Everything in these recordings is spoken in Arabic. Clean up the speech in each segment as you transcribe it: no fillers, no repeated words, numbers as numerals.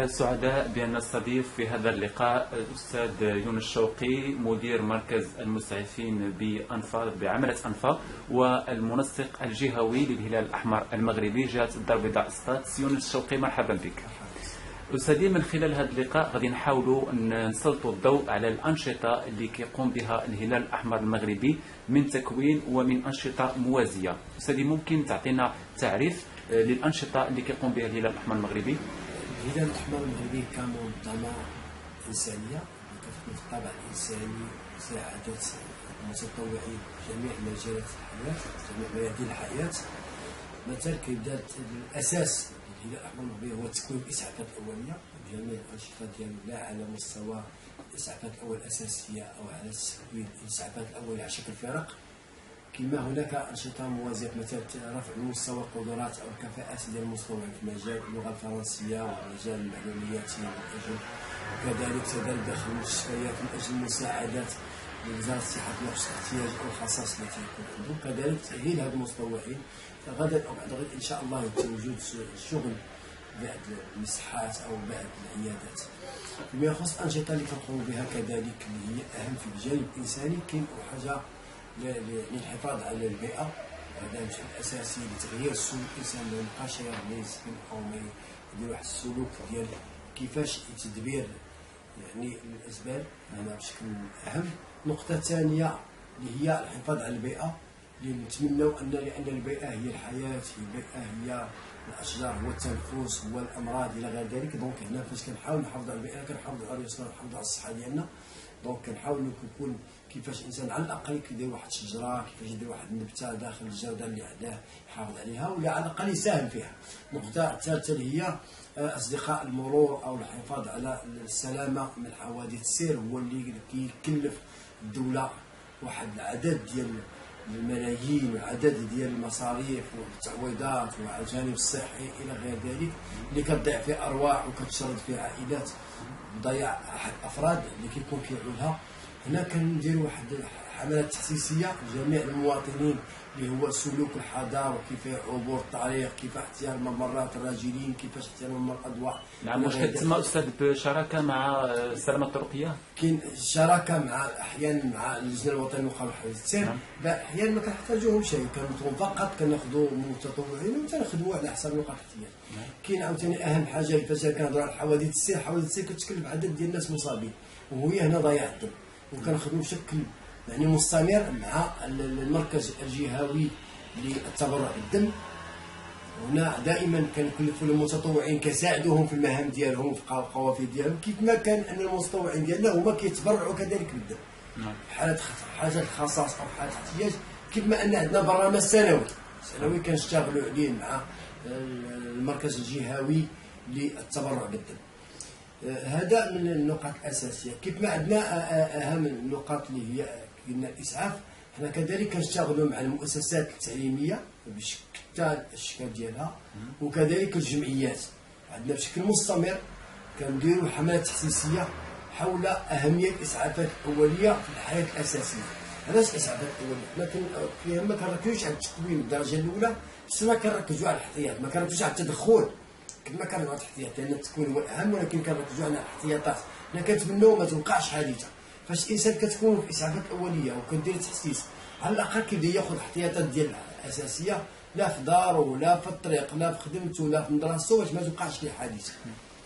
سعداء بأن نستضيف في هذا اللقاء الأستاذ يونس شوقي، مدير مركز المسعفين بأنفا بعملة أنفا والمنسق الجهوي للهلال الأحمر المغربي جهة الدار البيضاء سطات. يونس شوقي، مرحبا بك. أستاذي، من خلال هذا اللقاء غادي نحاولوا نسلطوا الضوء على الأنشطة اللي كيقوم بها الهلال الأحمر المغربي من تكوين ومن أنشطة موازية. أستاذي، ممكن تعطينا تعريف للأنشطة اللي كيقوم بها الهلال الأحمر المغربي؟ الهلال الأحمر المغربي كمنظمة إنسانية كتخدم في الطابع الإنساني مساعدة المتطوعين في جميع مجالات الحياة، جميع ميادين الحياة. مثلا كيبدا الأساس للهلال الأحمر المغربي هو تكوين الإسعافات الأولية، جميع الأنشطة ديالو لا على مستوى الإسعافات الأولية الأساسية أو على تكوين الإسعافات الأولية على شكل فرق. كما هناك أنشطة موازية مثلا رفع مستوى القدرات أو الكفاءات ديال المتطوعين في مجال اللغة الفرنسية ومجال المعلوماتي وكذلك تدريب داخل المستشفيات من أجل المساعدات لوزارة الصحة في نقص الاحتياج أو الخصائص التي يكون عندهم، كذلك تأهيل هاد المتطوعين غدا أو بعد غد إن شاء الله وجود الشغل بعد المساحات أو بعد العيادات. فيما يخص الأنشطة اللي كنقوموا بها كذلك اللي هي أهم في الجانب الإنساني، كاين حاجة للحفاظ على البيئة، هذا الشيء الأساسي لتغيير سلوك الإنسان ما يبقاش ما يسكن أو ما يدير واحد السلوك ديال كيفاش تدبير يعني الأزبال، هذا بشكل أهم. نقطة ثانية اللي هي الحفاظ على البيئة، اللي نتمنوا لأن البيئة هي الحياة، البيئة هي الأشجار، هو التنفس، هو الأمراض إلى غير ذلك. دونك هنا فاش كنحاول نحافظ على البيئة كنحافظ على اليسار ونحافظ على الصحة ديالنا. دونك كنحاول نكون كيفاش الانسان على الاقل كيدير واحد الشجره، كيفاش يدير واحد النبته داخل الجرده اللي عنداه يحافظ عليها ولا على الاقل يساهم فيها. النقطه الثالثه اللي هي اصدقاء المرور او الحفاظ على السلامه من حوادث السير، هو اللي كيكلف الدوله واحد العدد ديال الملايين وعدد ديال المصاريف والتعويضات والجانب الصحي الى غير ذلك، اللي كتضيع فيه ارواح وكتشرد فيه عائلات بضياع احد الافراد اللي كيكون كيعولها. هنا كنديروا واحد حملات تحسيسيه لجميع المواطنين اللي هو سلوك الحذر وكيف عبور الطريق، كيف احترام ممرات الراجلين، كيفاش احترام ممر الاضواء. نعم، واش كتسمى استاذ بشراكه مع السلامه الطرقيه؟ كاين شراكه مع احيانا مع اللجنه الوطنيه لمقاومه حوادث السير، احيانا ما كنحتاجوهم شيء، كنطلبوا فقط كناخذوا المتطوعين وتنخدموا على حسب نقاط الاحتياج. كاين عاوتاني اهم حاجه فاش كنهضروا على حوادث السير، حوادث السير كتكلف عدد ديال الناس مصابين وهي هنا ضياع الدم، وكنخدموا بشكل يعني مستمر مع المركز الجهوي للتبرع بالدم. هنا دائما كنكلفوا المتطوعين كنساعدوهم في المهام ديالهم في القوافل ديالهم، كيف ما كان ان المتطوعين ديالنا هما كيتبرعوا كذلك بالدم حالات حاجه خصاص او حالات احتياج، كيف ما ان عندنا برنامج سنوي كنشتغلوا عليه مع المركز الجهوي للتبرع بالدم. هذا من النقاط الاساسيه. كيف ما عندنا اهم النقاط اللي هي قلنا الاسعاف، حنا كذلك كنشتغلوا مع المؤسسات التعليميه بشتى الاشكال ديالها، وكذلك الجمعيات عندنا بشكل مستمر كنديروا حملات تحسيسيه حول اهميه الاسعافات الاوليه في الحياه الاساسيه. علاش الاسعافات الاوليه؟ حنا ما كنركزوش على التكوين الدرجه الاولى، بس ما كنركزوا على الاحتياط، ما كنركزوش على التدخل كما كان على الاحتياط، لان التكوين هو الاهم، ولكن كنركزوا على الاحتياطات. حنا كنتمنوا ما توقعش حادثه. فاش الانسان كتكون في الاسعافات الاوليه وكدير تحسيس، على الاقل كيبدا ياخذ الاحتياطات ديال الاساسيه، لا في دارو لا في الطريق لا في خدمته لا في مدرسته، باش ما توقعش ليه حادثه.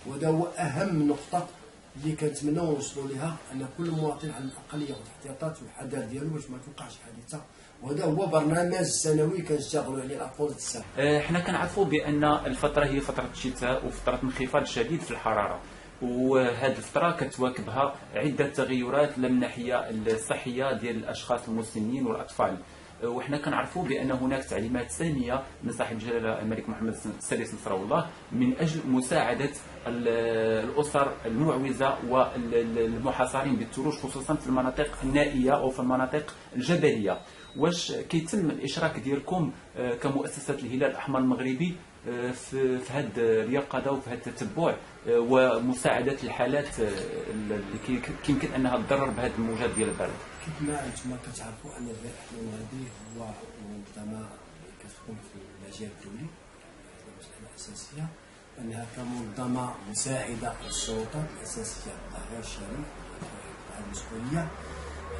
وهذا هو اهم نقطه اللي كنتمنوا نوصلوا لها، ان كل مواطن على الاقل ياخذ احتياطات والحذر ديالو باش ما توقعش حادثه. وهذا هو برنامج سنوي كنشتغلوا عليه الأطفال السنة. حنا كنعرفوا بان الفتره هي فتره الشتاء وفتره انخفاض شديد في الحراره، وهذه الفتره كتواكبها عده تغيرات من الناحيه الصحيه ديال الاشخاص المسنين والاطفال. وحنا كنعرفوا بان هناك تعليمات ساميه من صاحب الجلاله الملك محمد السادس نصره الله من اجل مساعده الاسر المعوزه والمحاصرين بالثلوج، خصوصا في المناطق النائيه او في المناطق الجبليه. واش كيتم الاشراك ديالكم كمؤسسه الهلال الاحمر المغربي في هذه اليقظه وفي هذا التتبع ومساعده الحالات اللي يمكن انها تضرر بهذه الموجات ديال البرد؟ كيف ما انتم كتعرفوا ان الهلال الاحمر المغربي هو منظمه كتقوم في المجال الدولي، هذه مساله اساسيه. انها كمنظمه مساعده للسلطات الاساسيه الظاهره الشرعي على المسؤوليه.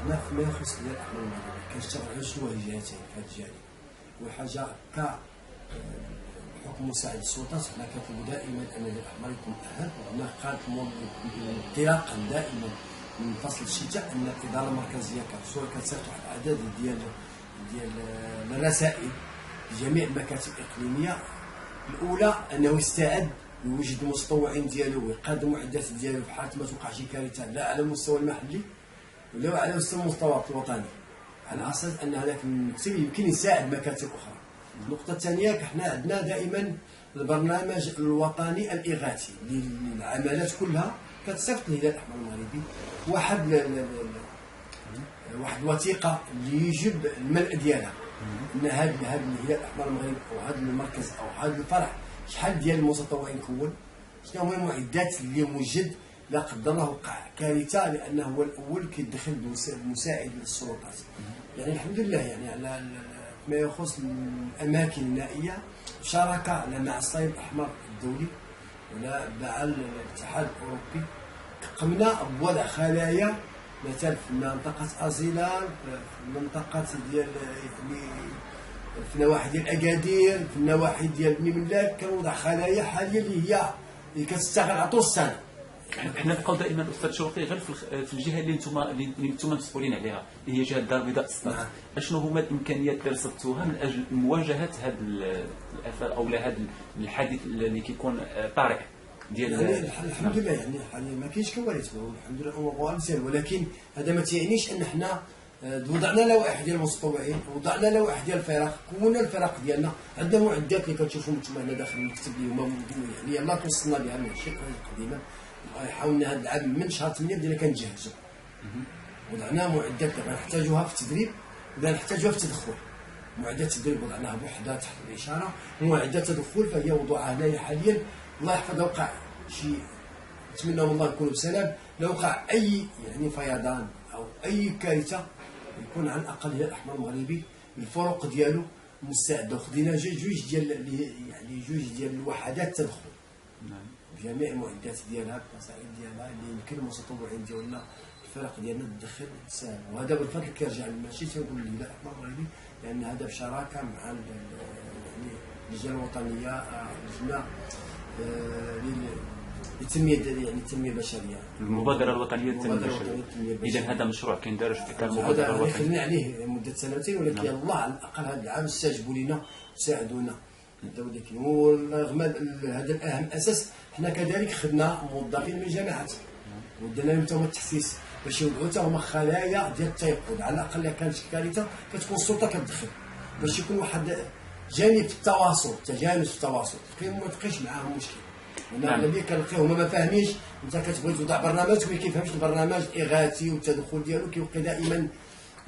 هنا فيما يخص ديال الاحمر المغربي كنشتغل على شنو جهتين في هذا الجانب. اول حاجه كحكم مساعد السلطات حنا كنطلبوا دائما ان الاحمر يكون اهم، وهنا قالت انطلاقا دائما من فصل الشتاء ان الاداره المركزيه كتسوي كتصيفط واحد العدد ديال الرسائل لجميع المكاتب الاقليميه. الاولى انه يستعد ويوجد المتطوعين ديالو ويقدم المعدات ديالو في حال ما توقع شي كارثه لا على المستوى المحلي ولا على مستوى الوطني، على اساس ان هذاك المكتب يمكن يساعد مكاتب اخرى. النقطه الثانيه حنا عندنا دائما البرنامج الوطني الاغاثي للعملات كلها كتصيفط الهلال الاحمر المغربي واحد الوثيقه اللي يجب الملء ديالها ان هذا الهلال الاحمر المغربي او هذا المركز او هذا الفرع شحال ديال المتطوعين كون، شنو هما المعدات اللي موجد لا قدر الله وقع كارثه، لانه هو الاول كيدخل المساعد للسلطات. يعني الحمد لله يعني على ما يخص الاماكن النائيه شارك مع الصليب الاحمر الدولي ولا مع الاتحاد الاوروبي قمنا بوضع خلايا مثلا في منطقه ازيلان، في منطقه ديال يعني في النواحي ديال اكادير، في النواحي ديال بني ملاك كنوضع خلايا حاليا اللي كتشتغل على طول السنه. حنا نبقاو دائما استاذ شوقي غير في الجهه اللي انتم مسؤولين عليها اللي هي جهه الدار البيضاء السطات. اشنو هما الامكانيات اللي رصدتوها من اجل مواجهه هذا الاثر او هذا الحادث اللي كيكون طارئ ديال يعني الحمد لله يعني حاليا ما كاينش كوارث الحمد لله امور مزيان، ولكن هذا ما تيعنيش ان حنا وضعنا لوائح ديال المتطوعين، وضعنا لوائح ديال الفرق، كونا الفرق ديالنا، عندنا معدات اللي كتشوفوا نتوما هنا داخل المكتب اللي هما يعني يلاه توصلنا بها من الشركه القديمه. حاولنا هذا العام من شهر 8 بدينا كنجهزوا، وضعنا معدات غنحتاجوها في التدريب وغنحتاجوها في التدخل. معدات التدريب وضعناها بوحدها تحت الاشاره، ومعدات التدخل فهي وضعها هنايا حاليا. الله يحفظ لو وقع شي نتمنى الله يكون بسلام، لو وقع اي يعني فيضان او اي كارثه يكون على الاقل الهلال الاحمر المغربي الفرق ديالو مستعده. وخدينا جوج ديال الوحدات تدخل بجميع المعدات ديالها القصائد ديالها اللي يمكن المتطوعين ديالنا الفرق ديالنا تدخل تساهم، وهذا بالفضل كيرجع ماشي تنقول للهلال الاحمر المغربي، لان هذا بشراكه مع يعني اللجنه الوطنيه لجنه للتنميه يعني التنميه البشريه، المبادره الوطنيه للتنميه البشريه. اذا هذا مشروع كيندرج في اطار المبادره الوطنيه خدمنا عليه مده سنتين، ولكن الله على الاقل هذا العام استجابوا لنا وساعدونا. ورغم هذا الاهم اساس حنا كذلك خدنا موظفين من الجامعات ودنا لهم حتى التحسيس باش يوضعوا حتى هما خلايا ديال التيقظ، على الاقل الا كانت كارثه كتكون السلطه كتدخل باش يكون واحد جانب في التواصل، تجانس في التواصل، ما تبقيش معاهم مشكل. انا اغلبيه كنلقاو هما ما فاهمينش، انت كتبغي توضع برنامج وما كيفهمش البرنامج الاغاثي والتدخل ديالو كيبقى دائما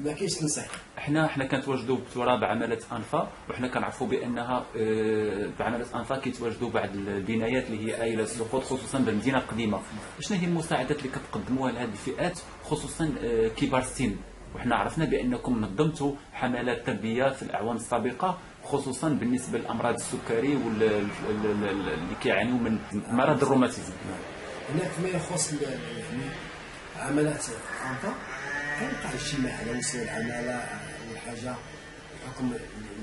ما كاينش تنسيق. حنا كنتواجدوا بتراب عماله انفا، وحنا كنعرفوا بانها بعماله انفا كيتواجدوا بعض البنايات اللي هي آيلة السقوط خصوصا بالمدينه القديمه. شنو هي المساعدات اللي كتقدموها لهذه الفئات خصوصا كبار السن؟ وحنا عرفنا بانكم نظمتوا حملات تربيه في الاعوام السابقه خصوصا بالنسبه للامراض السكري اللي كيعانيوا من مرض الروماتيزم. هناك ما يخص يعني عملات انفا كنوقع اجتماع على مستوى العماله. اول حاجه بحكم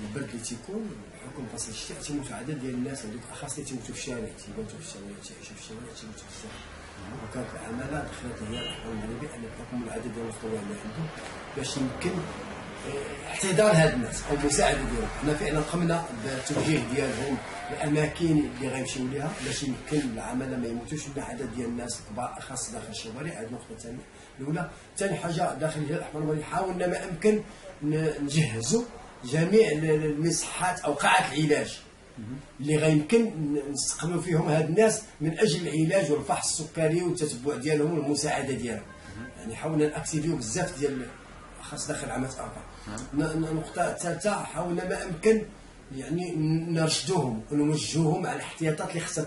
البرد اللي تيكون بحكم فصل الشتاء تيموتوا عدد ديال الناس هذوك الاخص اللي تيموتوا في الشارع، تيباتوا في الشارع، تعيشوا في الشارع، تيموتوا في الشارع. وكانت العماله دخلت هي الاحوال المغربي ان بحكم العدد ديال المتطوعين اللي عندهم باش يمكن احتضان هاد الناس او مساعده ديالهم. حنا فعلا قمنا بالتوجيه ديالهم الاماكن اللي غيمشيو ليها باش يمكن العماله ما يموتوش من عدد ديال الناس كبار اخص داخل الشوارع. هذه النقطه الثانيه الاولى. ثاني حاجه داخل الهلال الاحمر المغربي حاولنا ما امكن نجهزوا جميع المصحات او قاعات العلاج اللي غيمكن نستقبلوا فيهم هاد الناس من اجل العلاج والفحص السكري والتتبع ديالهم والمساعده ديالهم. يعني حاولنا ناكتيفيو بزاف ديال خاص داخل عامات اربعه. النقطه الثالثه حاولنا ما امكن يعني نرشدوهم ونوجهوهم على الاحتياطات اللي خصها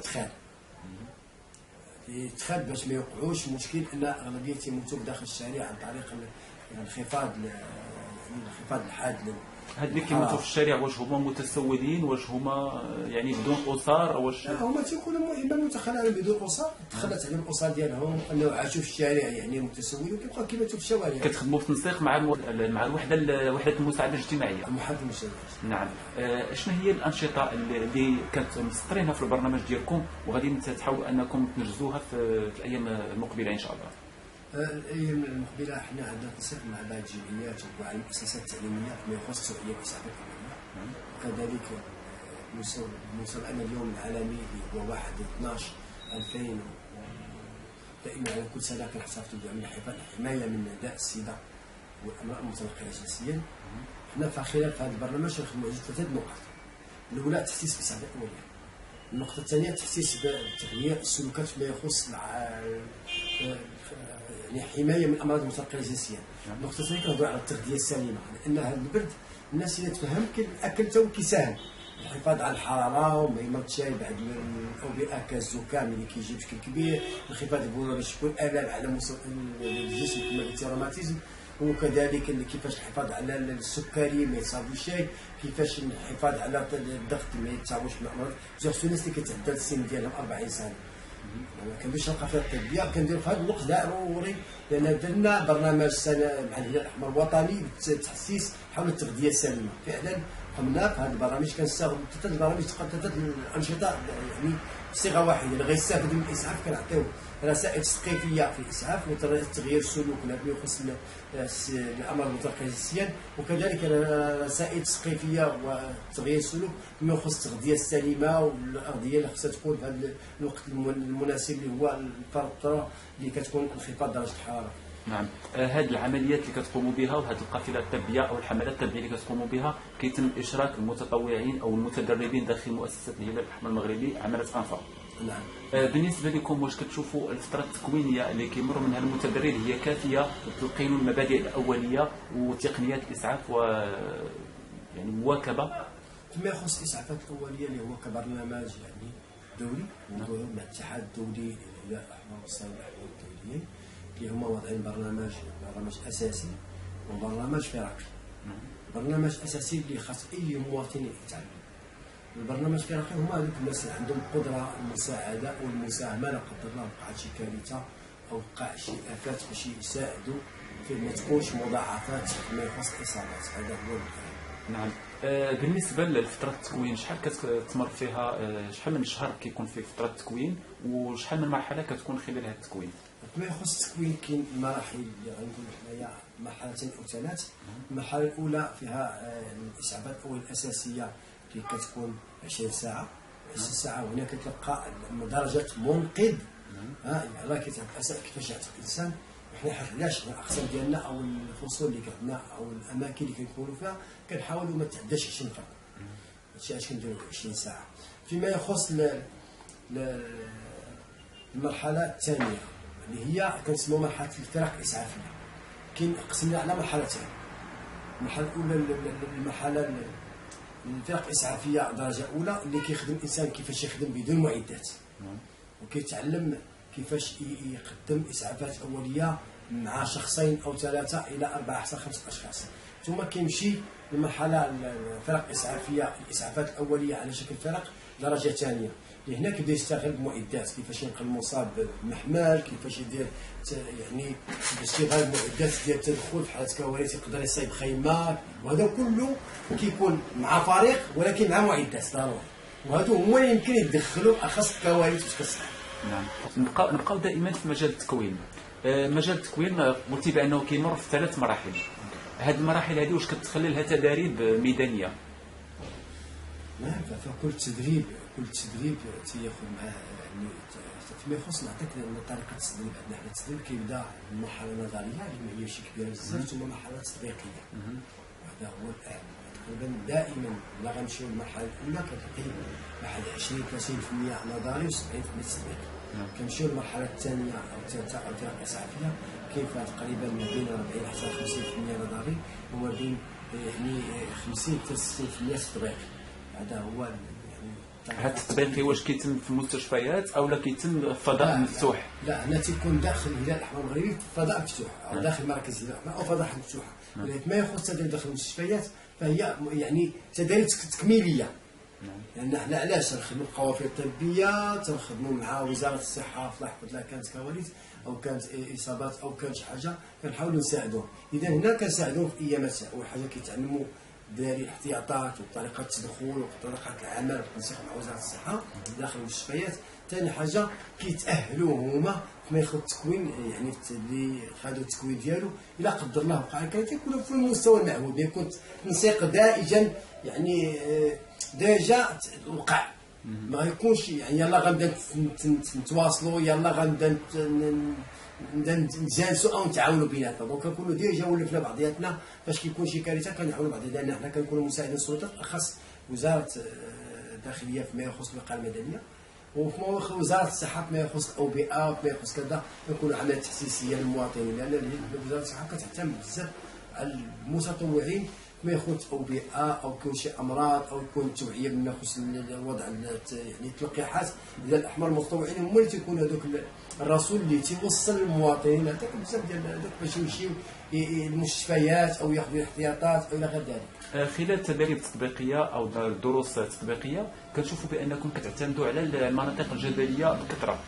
تتخذ باش ما يوقعوش مشكل ان اغلبيه تيموتوا داخل الشارع عن طريق انخفاض الانخفاض الحاد هاد اللي كيموتوا في الشارع واش هما متسولين، واش هما يعني بدون اسر، واش هما تيكونوا اما متخلعين بدون اسر، تخلت عليهم الاسر ديالهم انه عاشوا في الشارع يعني متسولين وكيبقاو كيماتوا في الشوارع. كتخدموا في تنسيق مع وحده المساعده الاجتماعيه. محافظ المساعدة. نعم. شنو هي الانشطه اللي كتمسطرينها في البرنامج ديالكم وغادي تحاولوا انكم تنجزوها في الايام المقبله ان شاء الله؟ الايام المقبله حنا عندنا تنسيق مع بعض الجمعيات ومع المؤسسات التعليميه فيما يخص توعيه الاسعافات الاوليه، وكذلك نوصل ان اليوم العالمي اللي هو 1/12/2000 دائما على كل سنه كنحتفظوا بعمل الحمايه من داء السيده والامراض المتنقله جنسيا. حنا في خلال هذا البرنامج كنخدموا على 3 نقاط. الاولى تحسيس بالاسعافات الاوليه، النقطه الثانيه تحسيس بتغيير السلوكات فيما يخص يعني حمايه من الامراض المتنقله جنسيا. النقطه الثانيه كنهضروا على التغذيه السليمه، لان هذا البرد الناس اللي تفهم الاكل تا هو كيساهم الحفاظ على الحراره وما يمرضش بعد الاوبئه كالزكام اللي كيجي بشكل كبير، الحفاظ البوله باش يكون الام على الجسم كما قلتي روماتيزم، وكذلك كيفاش الحفاظ على السكري ما يصابوش، كيفاش الحفاظ على الضغط ما يتصابوش من الامراض. خصوصا الناس اللي كتعدى السن ديالهم 40 سنه كنديرش القافله الطبيه كندير في هذا الوقت ضروري، لان درنا برنامج سنه مع الهلال الاحمر الوطني بالتحسيس حول التغذيه السليمه. فعلا قمنا في هذا البرامج كنستخدم 3 البرامج 3 الانشطه يعني بصيغه واحده اللي غيستافد من الاسعاف. كنعطيو رسائل تثقيفيه في الاسعاف وتغيير السلوك فيما يخص الامراض المتنقله جنسيا، وكذلك رسائل تثقيفيه وتغيير السلوك فيما يخص التغذيه السليمه والاغذيه اللي خصها تكون في هذا الوقت المناسب اللي هو الفتره اللي كتكون انخفاض درجه الحراره. نعم. هذه العمليات اللي كتقوموا بها وهذه القافله الطبيه او الحملات الطبيه اللي كتقوموا بها كيتم اشراك المتطوعين او المتدربين داخل مؤسسه الهلال الاحمر المغربي عماله انفاق. نعم. بالنسبه لكم واش كتشوفوا الفتره التكوينيه اللي كيمر منها المتدرب هي كافيه تلقينوا المبادئ الاوليه وتقنيات الاسعاف و يعني مواكبه فيما يخص الاسعافات الاوليه اللي هو كبرنامج يعني دولي مع الاتحاد الدولي للهلال الاحمر والصليب الاحمر الدوليين اللي هما واضعين برنامج اساسي وبرنامج فرقي. برنامج اساسي اللي خاص اي مواطن يتعلم. البرنامج الفرقي هما هذوك الناس اللي عندهم قدره المساعده والمساهمه لا قدر الله وقعت شي كارثه او وقع شي افات باش يساعدوا في ما تكونش مضاعفات فيما يخص الاصابات. هذا هو الكلام. نعم. بالنسبه لفتره التكوين شحال كتمر فيها، شحال من شهر كيكون في فتره التكوين وشحال من مرحله كتكون خلال هذا التكوين؟ فيما يخص التكوين كاين مراحل اللي غنقولوا حنايا مرحلتين او 3. المرحله الاولى فيها الاسعافات الاوليه الاساسيه اللي كتكون 20 ساعه. 20 ساعه هنا كتلقى درجه منقذ على كيفاش يعتق الانسان. وحنا علاش الاقسام ديالنا او الفصول اللي كنا او الاماكن اللي كنكونوا فيها كنحاولوا ما تعداش 20 فرد. هادشي علاش كنديروا 20 ساعه. فيما يخص المرحله الثانيه اللي هي كنسموها مرحله الفرق الاسعافيه، كاين قسمنا على مرحلتين. المرحله الاولى المرحله الفرق الاسعافيه درجه اولى اللي كيخدم الانسان كيفاش يخدم بدون معدات وكيتعلم كيفاش يقدم اسعافات اوليه مع 2 أو 3 إلى 4 حتى 5 اشخاص. ثم كيمشي للمرحله الفرق الاسعافيه الاسعافات الاوليه على شكل فرق درجه ثانيه اللي هنا كيبدا يستغل المعدات كيفاش ينقل المصاب بالمحمل، كيفاش يدير يعني باستغلال المعدات ديال التدخل في حالة كوارث يقدر يصايب خيمات، وهذا كله كيكون مع فريق ولكن مع معدات ضروري، وهذو هما اللي يمكن يدخلوا اخص الكوارث باش كتصلح. نعم. نبقاو دائما في مجال التكوين. مجال التكوين قلتي بانه كيمر في 3 مراحل. هذه المراحل هذه واش كتخلي لها تداريب ميدانيه؟ نعم. فكل تدريب تياخذ معاه يعني فيما يخص نعطيك طريقه التدريب. عندنا حنا التدريب كيبدا مرحله نظريه اللي ما هيش كبيره بزاف ثم مرحله تطبيقيه. وهذا هو الاهم. تقريبا دائما لا غنمشيو للمرحله الاولى كتلقي واحد 20-30% نظري و70% تطبيقي. كنمشيو للمرحله الثانيه او الثالثه او الفرق الاسعافيه كاين فيها تقريبا ما بين 40 حتى 50% نظري وما بين يعني 50 حتى 60% تطبيقي. هذا هو يعني هذا التطبيقي واش كيتم في المستشفيات او لا كيتم في فضاء مفتوح؟ لا هنا تيكون داخل الهلال الاحمر المغربي في فضاء مفتوح او داخل مركز الهلال الاحمر او فضاء مفتوح. ولكن ما يخص التدريب داخل المستشفيات فهي يعني تدريب تكميليه. لان حنا علاش نخدموا القوافل الطبيه، تنخدموا مع وزاره الصحه في لحظه لا كانت كوارث او كانت اصابات او كانت شي حاجه كنحاولوا نساعدوهم. اذا هنا كنساعدوهم في ايامات، اول حاجه كيتعلموا داري الاحتياطات وطريقه التدخل وطريقه العمل بالتنسيق مع وزاره الصحه داخل المستشفيات. ثاني حاجه كيتاهلوا هما ما ياخذ التكوين، يعني اللي خدوا التكوين ديالو الى قدر الله وقع كارثه يكون في المستوى المعهود، ما يكون تنسيق دائجا يعني ديجا وقع، ما يكونش يعني يلا غنبدا نتواصلوا يلا غنبدا نتجالسوا او نتعاونوا بيناتنا. دونك كنكونوا ديجا ولفنا بعضياتنا فاش كيكون شي كارثه كنعاونوا بعضياتنا، لان حنا كنكونوا مساعدين السلطات اخص وزاره الداخليه فيما يخص الوقايه المدنيه، وفيما يخص وزاره الصحه فيما يخص الاوبئه فيما يخص كذا كنكونوا عمليات تحسيسيه للمواطنين، لان وزاره الصحه كتعتمد بزاف على المتطوعين ما يخص اوبئه او يكون شي امراض او يكون التوعيه بما يخص الوضع يعني التلقيحات. الهلال الاحمر المتطوعين هما اللي تيكونوا هذوك الرسول اللي تيوصل للمواطنين هذاك بزاف ديال هذوك باش يمشيو المستشفيات او ياخذوا الاحتياطات او الى غير ذلك. خلال التدريب التطبيقيه او الدروس التطبيقيه كنشوفوا بانكم كتعتمدوا على المناطق الجبليه بكثره.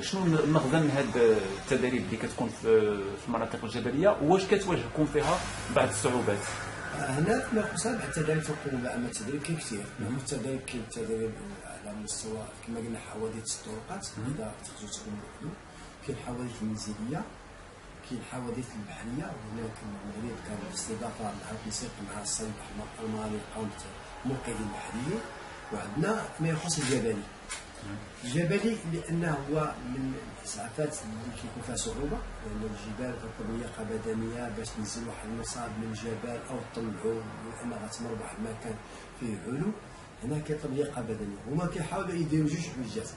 شنو المغزى من هذه التدريب اللي كتكون في المناطق الجبليه، واش كتواجهكم فيها بعض الصعوبات؟ هنا فيما يخص بعض التدريب تقوم بأما التدريب كاين كثير. منهم التدريب كاين التدريب على مستوى كما قلنا حوادث الطرقات اذا تخرجوا تكونوا بوحدو، كاين الحوادث المنزليه، كاين الحوادث البحريه، وهناك المغرب كان باستضافه مع التنسيق مع الصليب الاحمر الالماني قامت المنقذين البحريين. وعندنا ما يخص الجبلي. الجبلي لانه هو من الاسعافات اللي كيكون فيها صعوبه، لان الجبال كتطلب لياقه بدنيه باش تنزل واحد المصاب من الجبل او تطلعوا لان غتمر واحد المكان فيه علو. هنا كيطلب لياقه بدنيه. هما كيحاولوا يديروا جوج حويجات،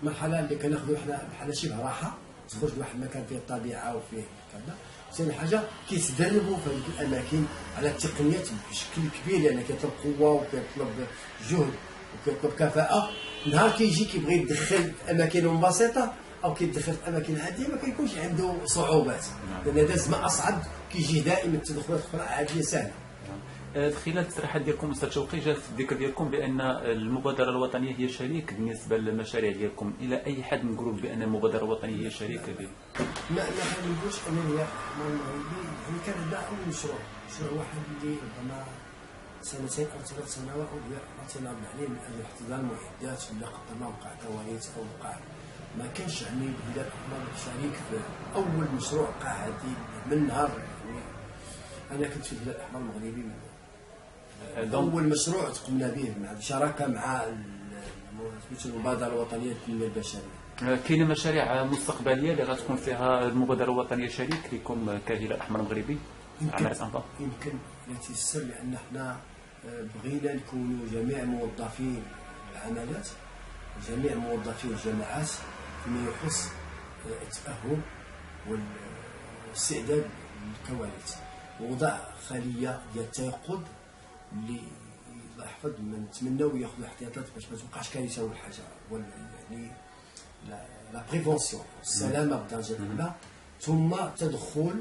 مرحله اللي كناخذوا حنا بحال شبه راحه تخرج لواحد المكان فيه الطبيعه وفيه كذا. ثاني حاجه كيتدربوا في هذيك الاماكن على التقنيات بشكل كبير، لان كيطلب قوه وكيطلب جهد وكيطلب كفاءه. نهار كيجي كيبغي يدخل في اماكن بسيطه او كيدخل في اماكن عاديه ما كيكونش عنده صعوبات، لان هذا زعما اصعب كيجي دائما التدخلات الاخرى عاديه سهله. خلال التصريحات ديالكم استاذ شوقي جات الذكر ديالكم بان المبادره الوطنيه هي شريك بالنسبه للمشاريع ديالكم، الى اي حد نقولوا بان المبادره الوطنيه هي شريك به؟ ما نقولش ان هي يعني كان عندنا اول مشروع واحد اللي ربما سنتين او 3 سنوات عطينا عليه من اجل احتضان المعدات ولا قدرنا وقع كوارث او وقع ما كانش يعني الهلال الاحمر شريك في اول مشروع وقع هذه من نهار. يعني انا كنت في الهلال الاحمر المغربي اول مشروع قمنا به مع شراكه مع المبادره الوطنيه للتنميه البشريه. كاينه مشاريع مستقبليه اللي غتكون فيها المبادره الوطنيه شريك لكم كهلال احمر المغربي؟ يمكن يتيسر، لان احنا بغينا نكونوا جميع موظفين العملات جميع موظفي الجامعات فيما يخص التأهب والاستعداد للكوارث، ووضع خلية ديال التيقظ اللي يحفظ من نتمناو ياخذوا احتياطات باش ما توقعش كارثه ولا حاجه، يعني لا بريفونسيون السلامه بدرجه الاولى ثم تدخل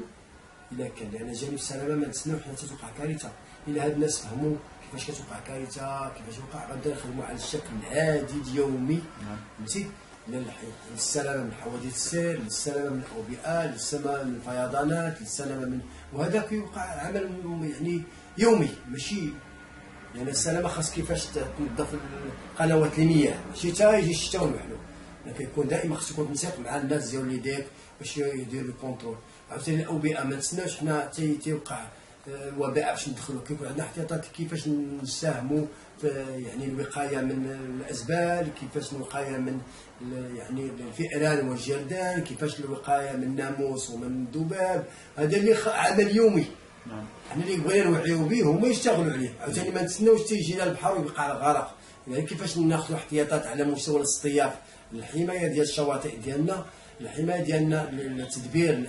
الا كان، لان جانب السلامه ما نتسناو حتى توقع كارثه. الا هاد الناس فهموا كيفاش كتوقع كارثه كيفاش وقع غنبدا نخدموا على الشكل العادي اليومي، فهمتي، للسلامه من حوادث السير، للسلامه من الاوبئه، للسلامه من الفيضانات، للسلامه من وهذا كيوقع عمل يعني يومي ماشي يعني السلامه خاص كيفاش تنظف قنوات المياه ماشي حتى يجي الشتاء ونحلو، كيكون دائما خاص يكون تنسيق مع الناس ديال اليديك باش يديروا الكونترول. عاوتاني الاوبئه ما نتسناوش حنا تيوقع الوباء باش ندخلوا، كيكون عندنا احتياطات كيفاش نساهموا في يعني الوقايه من الازبال، كيفاش الوقايه من يعني الفئران والجردان، كيفاش الوقايه من الناموس ومن الذباب. هذا اللي عمل يومي حنا اللي بغينا نوعيو به هما يشتغلوا عليه. عاوتاني ما نتسناوش تيجي لنا البحر ويبقى الغرق، يعني كيفاش ناخذوا احتياطات على مستوى الاصطياف، الحمايه ديال الشواطئ ديالنا، الحمايه ديالنا، التدبير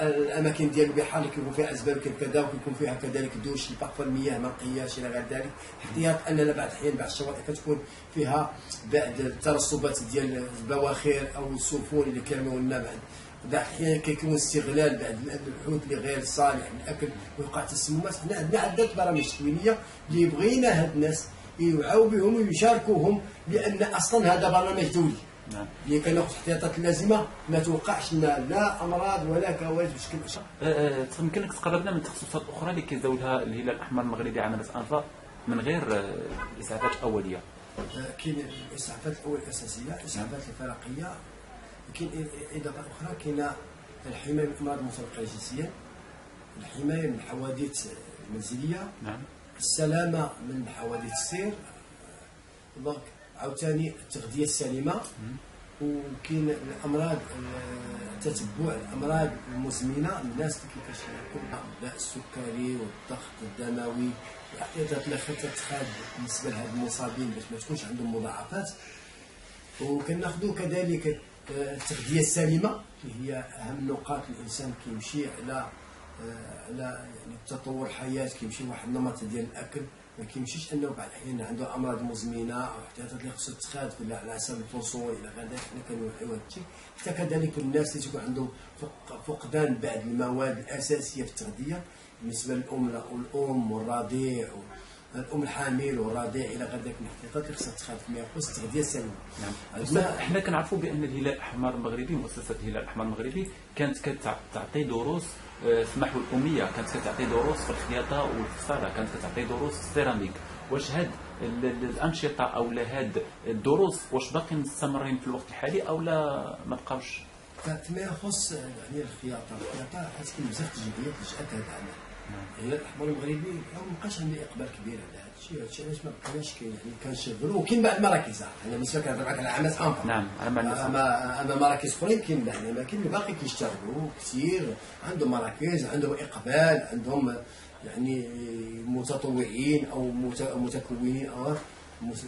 الاماكن ديال البحار اللي كيكون فيها ازبال كذا، وكيكون فيها كذلك دوش بارفوا المياه ما نقياش الى غير ذلك، احتياط اننا بعض الاحيان بعض الشواطئ كتكون فيها بعض الترسبات ديال البواخر او السفن اللي كيرميو لنا بعض الاحيان كيكون استغلال بعض الحوت اللي غير صالح للاكل ويوقع تسممات. حنا عندنا عده برامج تكوينيه اللي بغينا هاد الناس يوعوا بهم ويشاركوهم، لان اصلا هذا برنامج دولي. نعم. اللي كناخذ الاحتياطات اللازمه ما توقعش لنا لا امراض ولا كوارث بشكل يمكن لك تقربنا من التخصصات الاخرى اللي كيزاولها الهلال الاحمر المغربي عملة انفا من غير الاسعافات الاوليه؟ كاين الاسعافات الاوليه الاساسيه، الاسعافات الفرقيه، كاين اضافه اخرى، كاين الحمايه من الامراض المتنقله جنسيا، الحمايه من الحوادث المنزليه، نعم. السلامه من حوادث السير، دونك عاوتاني التغذيه السليمه، وكاين الامراض تتبع الامراض المزمنه، الناس اللي كيكون داء السكري والضغط الدموي، الاحتياطات اللي تتخذ بالنسبه لهاد المصابين باش ما تكونش عندهم مضاعفات. وكناخذوا كذلك التغذيه السليمه اللي هي اهم نقاط الانسان كيمشي على يعني تطور الحياه، كيمشي واحد النمط ديال الاكل، ما كيمشيش انه بعض الاحيان عنده امراض مزمنه او احتياطات اللي خصها تتخاذ على حسب الفصول الى غير ذلك. حنا كنوعيو هذا الشيء. حتى كذلك الناس اللي تكون عندهم فقدان بعض المواد الاساسيه في التغذيه بالنسبه للام والرضيع الام الحامل والرضيع الى غير ذلك، الاحتياطات اللي خصها تتخاذ فيما يخص التغذيه السليمه. نعم. حنا كنعرفوا بان الهلال الاحمر المغربي، مؤسسه الهلال الاحمر المغربي كانت كتعطي دروس في محو الاميه، كانت كتعطي دروس في الخياطه والفصاله، كانت كتعطي دروس في السيراميك. واش هاد الانشطه او هاد الدروس واش باقيين مستمرين في الوقت الحالي او لا ما بقاوش؟ فيما يخص يعني الخياطه حيت كاين بزاف التجربيات اللي جات هذا العمل. الهلال الاحمر المغربي ما بقاش عنده اقبال كبير على هذا الشيء، هذا الشيء علاش ما بقيناش يعني كنشغلوا. وكاين بعض المراكز، انا بالنسبه كنهضر معك على عمل انفا. نعم. اما مراكز اخرين كاين بعض الاماكن اللي باقي كيشتغلوا كثير، عندهم مراكز، عندهم اقبال، عندهم يعني متطوعين او متكونين او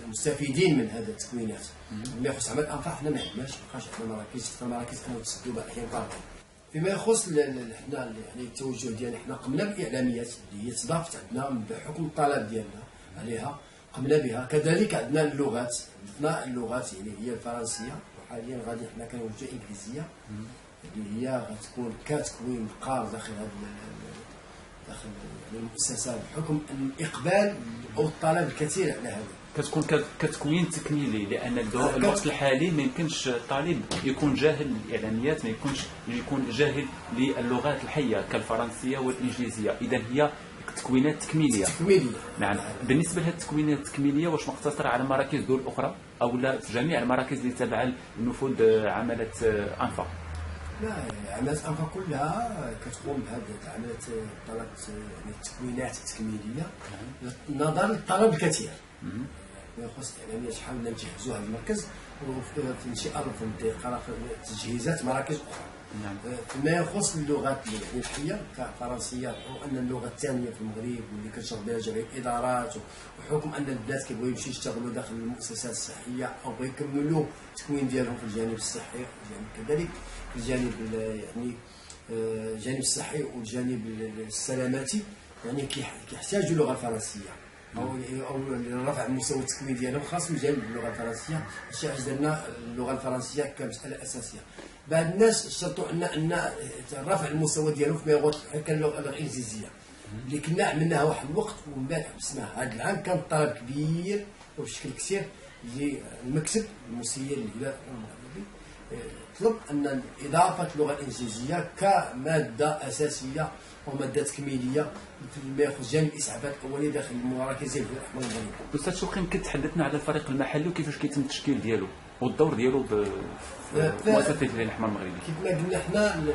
مستفيدين من هذه التكوينات. مما يخص عمل انفا حنا ما عندناش، ما بقاش عندنا مراكز، حتى مراكز كانوا تسدوا بعض الاحيان طارقين. فيما يخص حنا يعني التوجه ديالنا، حنا قمنا بالاعلاميات اللي هي تضافت عندنا بحكم الطلب ديالنا عليها، قمنا بها. كذلك عندنا اللغات، عندنا اللغات يعني هي الفرنسيه، وحاليا غادي حنا كنوجهوا الانجليزيه اللي هي غتكون كتكوين قار داخل داخل المؤسسه بحكم الاقبال او الطلب الكثير على هذا. كتكون كتكوين تكميلي، لان الوقت الحالي ما يمكنش الطالب يكون جاهل الاعلاميات، ما يكونش يكون جاهل للغات الحيه كالفرنسيه والانجليزيه، اذا هي تكوينات تكميليه. نعم. بالنسبه لهذه التكوينات التكميليه واش مقتصره على مراكز دول اخرى او لا في جميع المراكز اللي تابعه لنفوذ عمله انفا؟ لا، عمليات انفا كلها كتقوم بهذه العمليات، طلب يعني التكوينات التكميليه نظرا للطلب الكثير. يخص الاعلاميه شحال بدنا نجهزوا هذا المركز، وفي شي ارض في تجهيزات مراكز اخرى. نعم. فيما يخص اللغات الحيه كفرنسيه، وان اللغه الثانيه في المغرب واللي كتشتغل بها جميع الادارات، وحكم ان البنات كيبغيو يمشيو يشتغلوا داخل المؤسسات الصحيه او بغيو يكملوا التكوين ديالهم في الجانب الصحي، كذلك في الجانب يعني الجانب الصحي والجانب السلاماتي، يعني كيحتاجوا اللغه الفرنسيه او لرفع مستوى التكوين ديالهم، خاص من جانب اللغه الفرنسيه. الشيء علاش درنا اللغه الفرنسيه كمساله اساسيه. بعض الناس اشترطوا ان رفع المستوى ديالهم فيما يخص اللغه الانجليزيه اللي كنا عملناها واحد الوقت ومن بعد حبسناها. هذا العام كان طلب كبير وبشكل كثير اللي المكتب المسير للهلال المغربي طلب ان اضافه اللغه الانجليزيه كماده اساسيه وماده تكميليه فيما يخص جانب الاسعافات الاوليه داخل المراكز الهلال الاحمر المغربي. استاذ شكري، يمكن تحدثنا على الفريق المحلي وكيفاش كيتم التشكيل ديالو والدور ديالو في مؤسسه الهلال الاحمر المغربي؟ كيف ما قلنا حنا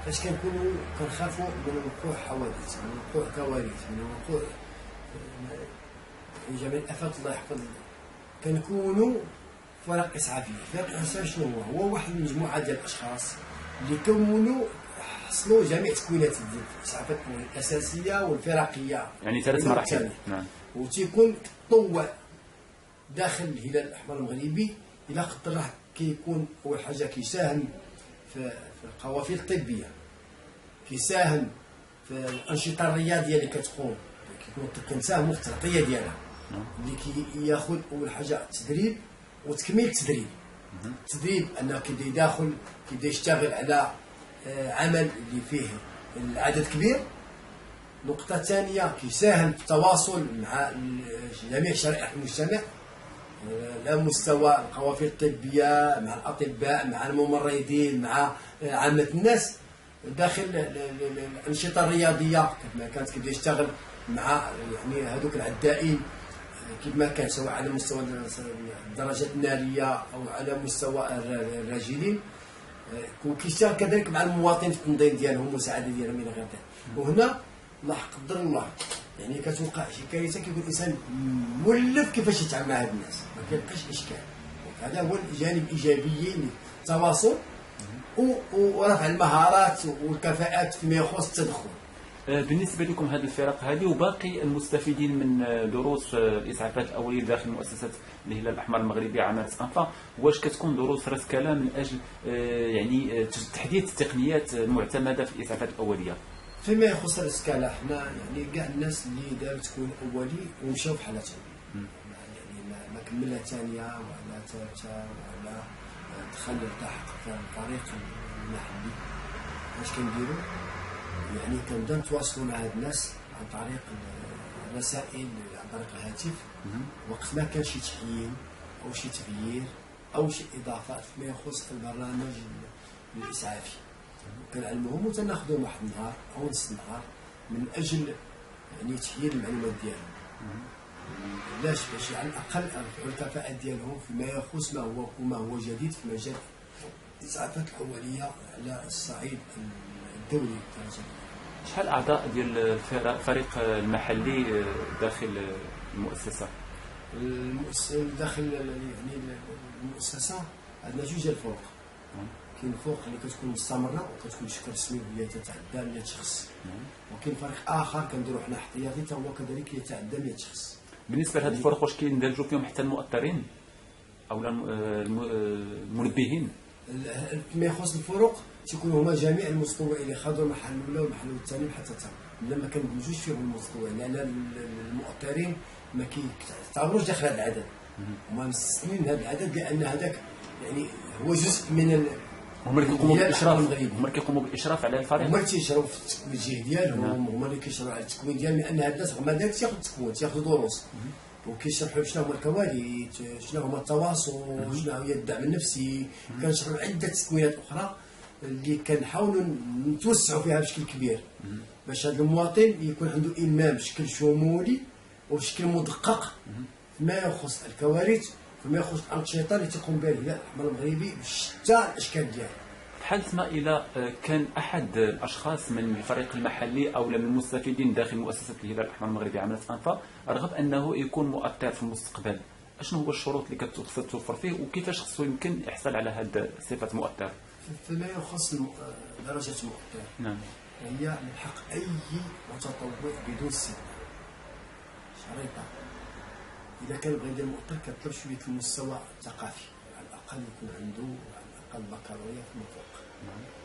فاش كنكونوا كنخافوا من وقوع حوادث، من وقوع كوارث، من وقوع جميع الافات الله يحفظ، كنكونوا فرق اسعافيه. فرق الاسعافيه شنو هو واحد المجموعه ديال الاشخاص اللي كونوا حصلوا جميع تكوينات ديال الاسعافات الاساسيه والفرقيه، يعني 3 مراحل. نعم. وتيكون تطوع داخل الهلال الاحمر المغربي الى قدر كيكون اول حاجه كيساهم في القوافل الطبيه كيساهم في الانشطه الرياضيه اللي كتقوم، كنساهموا في التغطيه ديالها، اللي كياخذ اول حاجه التدريب وتكميل التدريب. التدريب انه كيبدا يداخل، كيبدا يشتغل على عمل اللي فيه العدد كبير. نقطة ثانية كيساهم في التواصل مع جميع شرائح المجتمع على مستوى القوافل الطبية، مع الأطباء، مع الممرضين، مع عامة الناس داخل الأنشطة الرياضية. كيف ما كانت كيبدا يشتغل مع يعني هذوك العدائين كيف ما كان، سواء على مستوى الدرجات النارية أو على مستوى الراجلين، وكيشتغل كذلك مع المواطن في التنظيم ديالهم والمساعدة ديالهم إلى غير ذلك. وهنا الله قدر الله يعني كتوقع شي كارثة كيكون الإنسان مولف كيفاش يتعامل مع هاد الناس، ما كيبقاش إشكال. هذا هو الجانب الإيجابي للتواصل ورفع المهارات والكفاءات فيما يخص التدخل. بالنسبة لكم هذه الفرق هذه وباقي المستفيدين من دروس الإسعافات الأولية داخل مؤسسة الهلال الأحمر المغربي عمالة أنفا، واش كتكون دروس راس كلام من أجل يعني تحديث التقنيات المعتمدة في الإسعافات الأولية؟ فيما يخص الاسكالا، حنا يعني كاع الناس اللي داروا تكوين اولي ومشاو في حالتهم، يعني ما كملها ثانيه ولا ثالثه ولا دخل التحق في الفريق المحلي. اش كنديروا؟ يعني كنبداو نتواصلوا مع هاد الناس عن طريق الرسائل، عن طريق الهاتف، وقت ما كان شي تحيين او شي تغيير او شي اضافات فيما يخص البرنامج الاسعافي، كنعلموهم وتناخذهم واحد النهار او نص نهار من اجل يعني تحيين المعلومات ديالهم. علاش؟ باش على الاقل يرفعوا الكفاءه ديالهم فيما يخص ما هو جديد في مجال الاسعافات الاوليه على الصعيد الدولي. شحال اعضاء ديال الفريق المحلي داخل المؤسسه؟ داخل يعني المؤسسه عندنا جوج ديال الفروق. كاين فوق اللي كتكون مستمره وكتكون بشكل رسمي وهي تتعدى 100 شخص، وكاين فريق اخر كنديروا حنا احتياطي حتى هو كذلك يتعدى 100 شخص. بالنسبه لهذه الفروق واش كيندرجوا فيهم حتى المؤطرين او المنبهين؟ فيما يخص الفروق تيكونوا هما جميع المتطوعين اللي خاضوا المرحله الاولى والمرحله الثانيه حتى تم، لما كندمجوش فيهم المتطوعين لان المؤطرين ما كيعتبروش داخل هذا العدد، هما مستثنين هذا العدد لان هذاك يعني هو جزء من هما اللي كيقوموا بالاشراف، هما اللي كيقوموا بالاشراف على الفريق، هما اللي تيشراو في التوجيه ديالهم، هما اللي كيشراو على التكوين ديالهم، لان هاد الناس رغم ذلك تياخذ التكوين، تياخذ دروس وكيشرحوا شنو هما الكوارث، شنو هما التواصل، شنو هي الدعم النفسي، كنشرحوا عده تكوينات اخرى اللي كنحاولوا نتوسعوا فيها بشكل كبير باش هذا المواطن يكون عنده إلمام بشكل شمولي وبشكل مدقق فيما يخص الكوارث، فيما يخص الأنشطة اللي تقوم بها الهلال الأحمر المغربي بشتى الأشكال ديالها. بحال ما إلى كان أحد الأشخاص من الفريق المحلي أو من المستفيدين داخل مؤسسة الهلال الأحمر المغربي عمالة أنفا رغب أنه يكون مؤطر في المستقبل، أشنو هو الشروط اللي كتوفر فيه وكيفاش خصو يمكن يحصل على هذه صفة مؤطر؟ فيما يخص درجة مؤطر، نعم، هي من حق أي متطوع بدون استثناء شريطة. إذا كان بغى يدير مؤطر كيطلب شوية المستوى الثقافي، على الأقل يكون عنده على الأقل بكالوريا فيما فوق،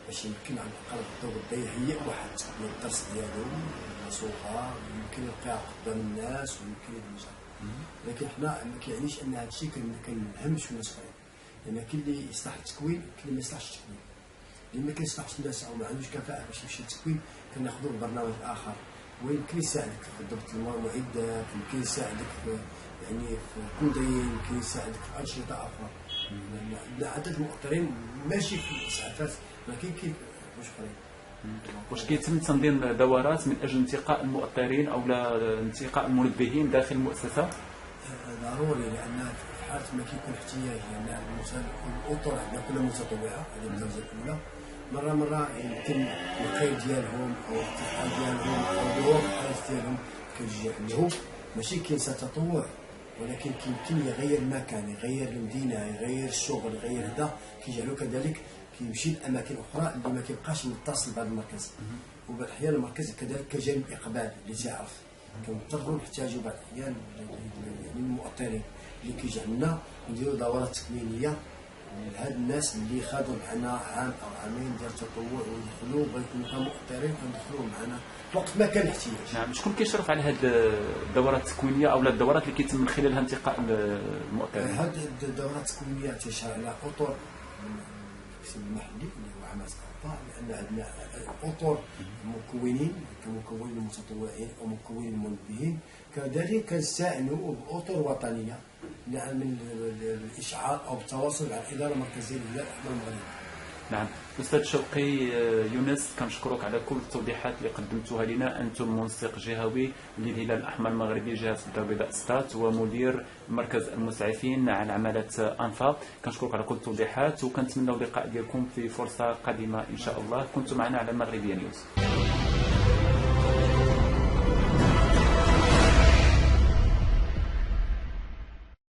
باش يمكن على الأقل غدا يهيئ واحد من الدرس ديالو مسوقة، يمكن يلقاها قدام الناس ويمكن يدمجها. لكن حنا ما كيعنيش أن هذا الشيء كنهمش الناس أخرين، لأن كاين اللي يصلح التكوين وكاين اللي ما يصلحش التكوين. اللي ما كيصلحش الناس أو ما عندوش كفاءة باش يمشي للتكوين كناخذوا برنامج آخر ويمكن يساعدك في ضبط المعدات، يمكن يساعدك في يعني في التنظيم، يمكن يساعدك في أنشطة أخرى. عندنا عدد المؤطرين ماشي في الإسعافات ولكن كاين واش اخرين. واش كيتم تنظيم دورات من اجل انتقاء المؤطرين او لا انتقاء المنبهين داخل المؤسسه؟ ضروري، لان في حاله ما كيكون احتياج، لان الاطر عندنا كلها متطوعه، هذه الدرجه الاولى. مره يمكن الخير ديالهم او الاتحاد ديالهم او ظروف الحياه ديالهم كتجي عندهم، ماشي كينسى التطوع ولكن يمكن يغير المكان، يغير المدينه، يغير الشغل، يغير هذا كيجعلو كذلك كيمشي لاماكن اخرى اللي ما كيبقاش متصل بهذا المركز. وبعض الاحيان المركز كذلك كجانب اقبال اللي تعرف كنضطروا نحتاجوا بعض الاحيان يعني المؤطرين اللي كيجعلنا نديروا دورات تكوينيه لهاد الناس اللي خدوا معنا عام او عامين ديال التطوع ودخلوا بغيتوا يكونوا مؤثرين فندخلوا معنا وقت ما كان احتياج. نعم، شكون كيشرف على هذه الدورات التكوينيه او الدورات اللي كيتم من خلالها انتقاء المؤثرين؟ هذه الدورات التكوينيه تشعر على اطر من القسم المحلي اللي هو عمل سلطه، لان عندنا اطر مكونين كمكونين المتطوعين او مكونين المنبهين، كذلك كنستعينوا باطر وطنيه من الاشعار او التواصل مع الاداره المركزيه للهلال الاحمر المغربي. نعم، أستاذ شوقي يونس، كنشكرك على كل التوضيحات اللي قدمتوها لنا. أنتم منسق جهوي للهلال الأحمر المغربي جهة الدار البيضاء ستات ومدير مركز المسعفين عن عمالة أنفا. كنشكرك على كل التوضيحات وكنتمنى اللقاء ديالكم في فرصة قادمة إن شاء الله. كنتم معنا على المغربية نيوز.